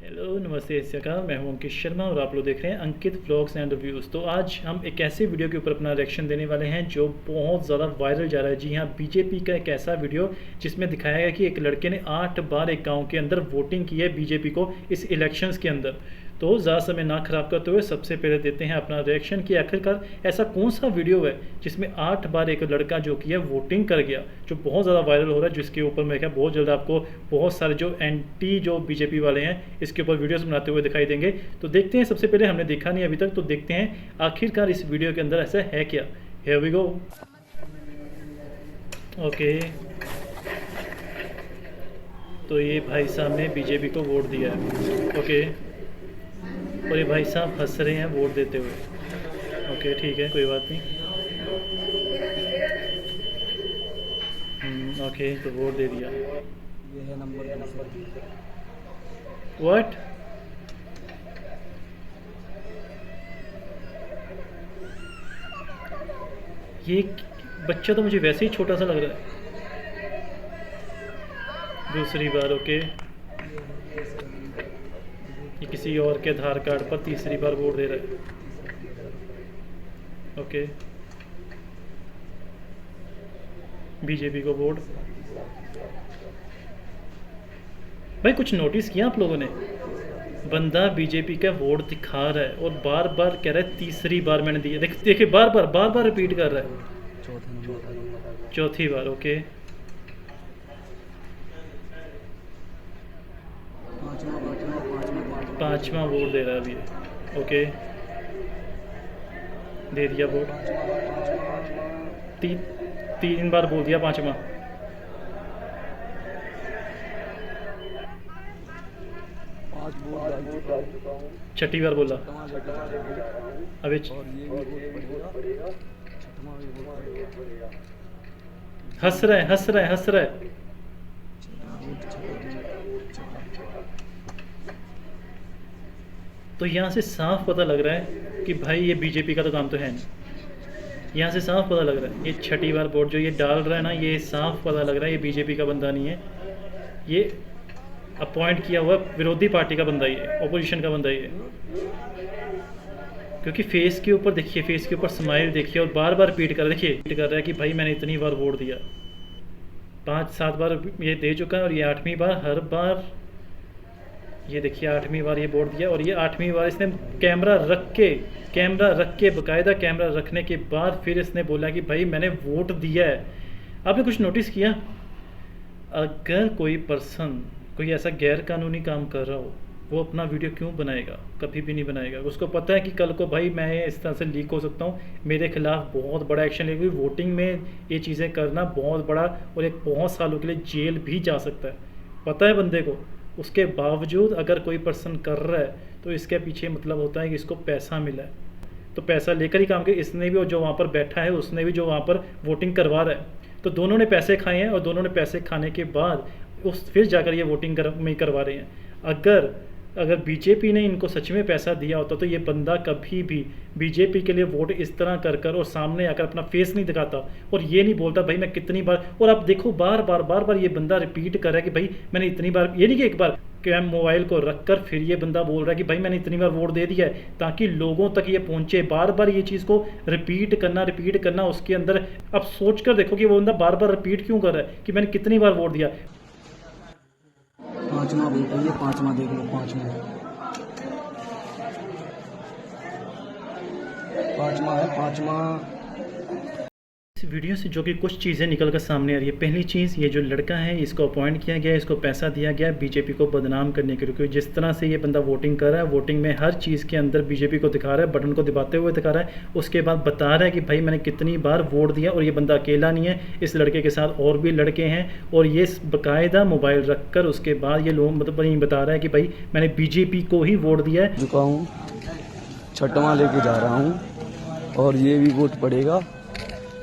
Hello नमस्ते सका, मैं हूं अंकित शर्मा और आप लोग देख रहे हैं अंकित व्लॉग्स एंड रिव्यूज़। तो आज हम एक ऐसे वीडियो के ऊपर अपना रिएक्शन देने वाले हैं जो बहुत ज़्यादा वायरल जा रहा है। जी हाँ, बीजेपी का एक ऐसा वीडियो जिसमें दिखाया गया कि एक लड़के ने 8 बार एक गांव के अंदर वोटिंग की है बीजेपी को इस इलेक्शंस के अंदर। तो ज़्यादा समय ना खराब करते हुए सबसे पहले देते हैं अपना रिएक्शन कि आखिरकार ऐसा कौन सा वीडियो है जिसमें 8 बार एक लड़का जो कि है वोटिंग कर गया, जो बहुत ज़्यादा वायरल हो रहा है, जिसके ऊपर मैं क्या बहुत जल्द आपको बहुत सारे जो एंटी जो बीजेपी वाले हैं इसके ऊपर वीडियोस बनाते हुए दिखाई देंगे। तो देखते हैं, सबसे पहले हमने देखा नहीं अभी तक, तो देखते हैं आखिरकार इस वीडियो के अंदर ऐसा है क्या। Here we go. ओके, तो ये भाई साहब ने बीजेपी को वोट दिया है। ओके, और ये भाई साहब हंस रहे हैं वोट देते हुए। ओके ठीक है, कोई बात नहीं। ओके, तो वोट दे दिया। ये है नंबर। व्हाट? ये बच्चा तो मुझे वैसे ही छोटा सा लग रहा है। दूसरी बार। ओके, ये किसी और के आधार कार्ड पर तीसरी बार वोट दे रहा है। ओके, बीजेपी को वोट। भाई कुछ नोटिस किया आप लोगों ने? बंदा बीजेपी का वोट दिखा रहा है और बार बार कह रहा है तीसरी बार मैंने दिया। देखिए बार बार रिपीट कर रहा है। चौथी बार। ओके, पांचवा वोट दे रहा है अभी। ओके, दे दिया वोट। तीन बार बोल दिया पांचवा। छठी बार बोला अभी। हंस रहा है। तो यहाँ से साफ पता लग रहा है कि भाई ये बीजेपी का तो काम तो है नहीं। यहाँ से साफ पता लग रहा है, ये छठी बार वोट जो ये डाल रहा है ना, ये साफ पता लग रहा है ये बीजेपी का बंदा नहीं है। ये अपॉइंट किया हुआ विरोधी पार्टी का बंदा ही है, ऑपोजिशन का बंदा ही है। क्योंकि फेस के ऊपर देखिए, फेस के ऊपर स्माइल देखिए और बार रिपीट कर रहा है कि भाई मैंने इतनी बार वोट दिया। 5-7 बार ये दे चुका है और ये 8वीं बार। हर बार ये देखिए 8वीं बार ये वोट दिया और ये 8वीं बार इसने कैमरा रख के बाकायदा कैमरा रखने के बाद फिर इसने बोला कि भाई मैंने वोट दिया है। आपने कुछ नोटिस किया? अगर कोई पर्सन कोई ऐसा गैर कानूनी काम कर रहा हो, वो अपना वीडियो क्यों बनाएगा? कभी भी नहीं बनाएगा। उसको पता है कि कल को भाई मैं इस तरह से लीक हो सकता हूँ, मेरे खिलाफ बहुत बड़ा एक्शन लेगी। वोटिंग में ये चीज़ें करना बहुत बड़ा और एक बहुत सालों के लिए जेल भी जा सकता है, पता है बंदे को। उसके बावजूद अगर कोई पर्सन कर रहा है तो इसके पीछे मतलब होता है कि इसको पैसा मिला है, तो पैसा लेकर ही काम किया। इसने भी और जो वहाँ पर बैठा है उसने भी, जो वहाँ पर वोटिंग करवा रहा है, तो दोनों ने पैसे खाए हैं और दोनों ने पैसे खाने के बाद फिर जाकर ये वोटिंग में करवा रहे हैं। अगर बीजेपी ने इनको सच में पैसा दिया होता तो ये बंदा कभी भी बीजेपी के लिए वोट इस तरह कर और सामने आकर अपना फेस नहीं दिखाता और ये नहीं बोलता भाई मैं कितनी बार। और आप देखो बार बार ये बंदा रिपीट कर रहा है कि भाई मैंने इतनी बार, ये नहीं कि एक बार क्या मोबाइल को रखकर फिर ये बंदा बोल रहा है कि भाई मैंने इतनी बार वोट दे दिया है, ताकि लोगों तक ये पहुंचे। बार ये चीज़ को रिपीट करना उसके अंदर। अब सोच कर देखो कि वो बंदा बार रिपीट क्यों कर रहा है कि मैंने कितनी बार वोट दिया। पांचवा वोट है ये, पांचवा देख लो, पांचवा। इस वीडियो से जो कि कुछ चीज़ें निकल कर सामने आ रही है। पहली चीज़, ये जो लड़का है इसको अपॉइंट किया गया है, इसको पैसा दिया गया है बीजेपी को बदनाम करने के लिए। क्योंकि जिस तरह से ये बंदा वोटिंग कर रहा है, वोटिंग में हर चीज़ के अंदर बीजेपी को दिखा रहा है, बटन को दबाते हुए दिखा रहा है। उसके बाद बता रहा है कि भाई मैंने कितनी बार वोट दिया। और ये बंदा अकेला नहीं है, इस लड़के के साथ और भी लड़के हैं और ये बाकायदा मोबाइल रख कर उसके बाद ये लोग मतलब नहीं बता रहा है कि भाई मैंने बीजेपी को ही वोट दिया है। चुका हूँ, छठवां लेके जा रहा हूँ और ये भी वोट पड़ेगा,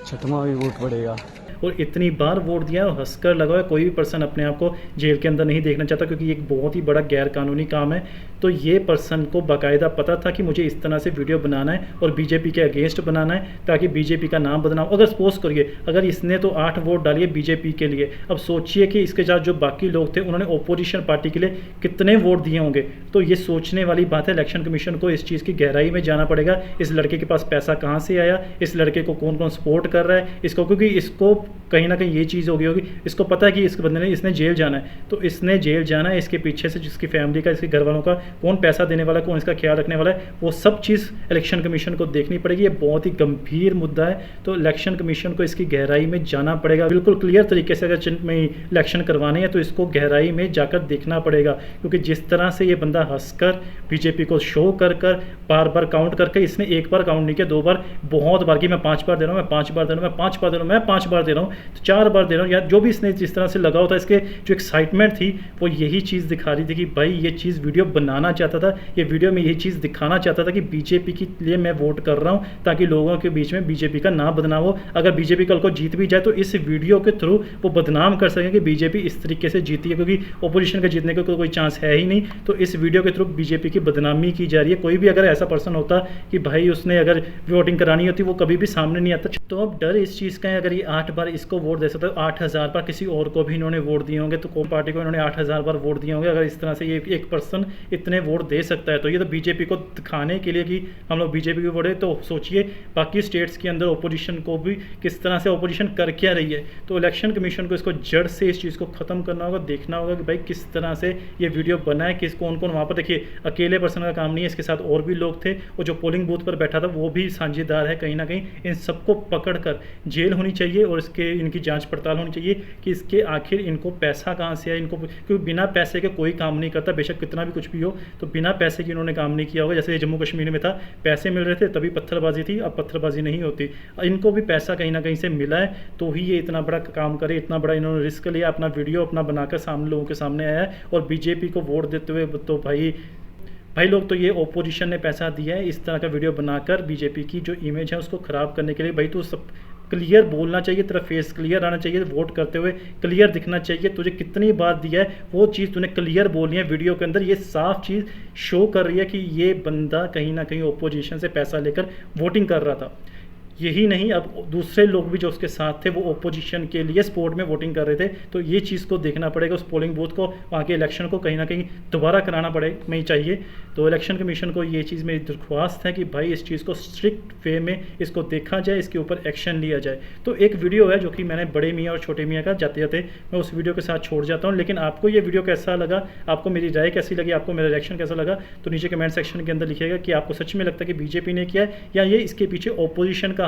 छठवां भी वोट पड़ेगा। और इतनी बार वोट दिया है और हंसकर लगा हुआ है। कोई भी पर्सन अपने आप को जेल के अंदर नहीं देखना चाहता, क्योंकि ये एक बहुत ही बड़ा गैर कानूनी काम है। तो ये पर्सन को बाकायदा पता था कि मुझे इस तरह से वीडियो बनाना है और बीजेपी के अगेंस्ट बनाना है, ताकि बीजेपी का नाम बदनाम। अगर सपोज करिए अगर इसने तो 8 वोट डालिए बीजेपी के लिए, अब सोचिए कि इसके साथ जो बाकी लोग थे उन्होंने ओपोजिशन पार्टी के लिए कितने वोट दिए होंगे। तो ये सोचने वाली बात है। इलेक्शन कमीशन को इस चीज़ की गहराई में जाना पड़ेगा। इस लड़के के पास पैसा कहाँ से आया, इस लड़के को कौन कौन सपोर्ट कर रहा है इसको, क्योंकि इसको कहीं ना कहीं ये चीज़ होगी इसको पता है कि इस बंदे ने इसने जेल जाना है, तो इसने जेल जाना है। इसके पीछे से जिसकी फैमिली का, इसके घर वालों का कौन पैसा देने वाला है, कौन इसका ख्याल रखने वाला है, वो सब चीज़ इलेक्शन कमीशन को देखनी पड़ेगी। ये बहुत ही गंभीर मुद्दा है, तो इलेक्शन कमीशन को इसकी गहराई में जाना पड़ेगा। बिल्कुल क्लियर तरीके से अगर में इलेक्शन करवाने हैं तो इसको गहराई में जाकर देखना पड़ेगा, क्योंकि जिस तरह से ये बंदा हंसकर बीजेपी को शो कर बार बार काउंट करके, इसने एक बार काउंट नहीं किया, 2 बार, बहुत बार की मैं 5 बार दे रहा हूँ, मैं 5 बार दे रहा हूँ, मैं 5 बार दे रहा हूँ, मैं 5 बार दे रहा हूँ, तो 4 बार दे रहा हूँ, या जो भी इसने जिस तरह से लगा होता, इसके जो एक्साइटमेंट थी वो यही चीज़ दिखा रही थी कि भाई ये चीज़ वीडियो बनाना चाहता था, ये वीडियो में यही चीज़ दिखाना चाहता था कि बीजेपी के लिए मैं वोट कर रहा हूँ, ताकि लोगों के बीच में बीजेपी का नाम बदनाम हो। अगर बीजेपी कल को जीत भी जाए तो इस वीडियो के थ्रू वो बदनाम कर सकें कि बीजेपी इस तरीके से जीती है, क्योंकि ओपोजिशन का जीतने का कोई चांस है ही नहीं। तो इस वीडियो के थ्रू बीजेपी की बदनामी की जा रही है। कोई भी अगर ऐसा पर्सन होता कि भाई उसने अगर वोटिंग करानी होती, वो कभी भी सामने नहीं आता। तो अब डर इस चीज़ का है, अगर ये 8 बार इसको वोट दे सकता है, 8000 बार किसी और को भी इन्होंने वोट दिए होंगे, तो कौन पार्टी को इन्होंने 8000 बार वोट दिए होंगे। अगर इस तरह से ये एक पर्सन इतने वोट दे सकता है, तो ये तो बीजेपी को दिखाने के लिए कि हम लोग बीजेपी को वोट है। तो सोचिए बाकी स्टेट्स के अंदर ओपोजिशन को भी किस तरह से ओपोजिशन कर क्या रही है। तो इलेक्शन कमीशन को इसको जड़ से इस चीज़ को ख़त्म करना होगा, देखना होगा कि भाई किस तरह से ये वीडियो बना है, किस कौन कौन वहाँ पर। देखिए अकेले पर्सन का काम नहीं है, इसके साथ और भी लोग थे, और जो पोलिंग बूथ पर बैठा था वो भी साझेदार है कहीं ना कहीं। इन सबको पकड़ कर जेल होनी चाहिए और इनकी जांच पड़ताल होनी चाहिए कि इसके आखिर इनको पैसा कहाँ से है, इनको, क्योंकि बिना पैसे के कोई काम नहीं करता, बेशक कितना भी कुछ भी हो। तो बिना पैसे के इन्होंने काम नहीं किया होगा। जैसे जम्मू कश्मीर में था, पैसे मिल रहे थे तभी पत्थरबाजी थी, अब पत्थरबाजी नहीं होती। इनको भी पैसा कहीं ना कहीं से मिला है, तो ही ये इतना बड़ा काम करे, इतना बड़ा इन्होंने रिस्क लिया, अपना वीडियो अपना बनाकर सामने लोगों के सामने आया है। और बीजेपी को वोट देते हुए तो भाई लोग, तो ये ओपोजिशन ने पैसा दिया है इस तरह का वीडियो बनाकर बीजेपी की जो इमेज है उसको ख़राब करने के लिए। भाई तो सब क्लियर बोलना चाहिए, तेरा फेस क्लियर आना चाहिए, वोट करते हुए क्लियर दिखना चाहिए। तुझे कितनी बार दिया है वो चीज़ तूने क्लियर बोलनी है वीडियो के अंदर। ये साफ चीज़ शो कर रही है कि ये बंदा कहीं ना कहीं ओपोजिशन से पैसा लेकर वोटिंग कर रहा था। यही नहीं, अब दूसरे लोग भी जो उसके साथ थे वो ओपोजिशन के लिए सपोर्ट में वोटिंग कर रहे थे। तो ये चीज़ को देखना पड़ेगा, उस पोलिंग बूथ को, वहाँ के इलेक्शन को कहीं ना कहीं दोबारा कराना नहीं चाहिए। तो इलेक्शन कमीशन को ये चीज़ मेरी दरख्वास्त है कि भाई इस चीज़ को स्ट्रिक्ट वे में इसको देखा जाए, इसके ऊपर एक्शन लिया जाए। तो एक वीडियो है जो कि मैंने बड़े मियाँ और छोटे मियाँ का जाते जाते मैं उस वीडियो के साथ छोड़ जाता हूँ। लेकिन आपको ये वीडियो कैसा लगा, आपको मेरी राय कैसी लगी, आपको मेरा रिएक्शन कैसा लगा, तो नीचे कमेंट सेक्शन के अंदर लिखिएगा कि आपको सच में लगता है कि बीजेपी ने किया है या ये इसके पीछे ओपोजिशन का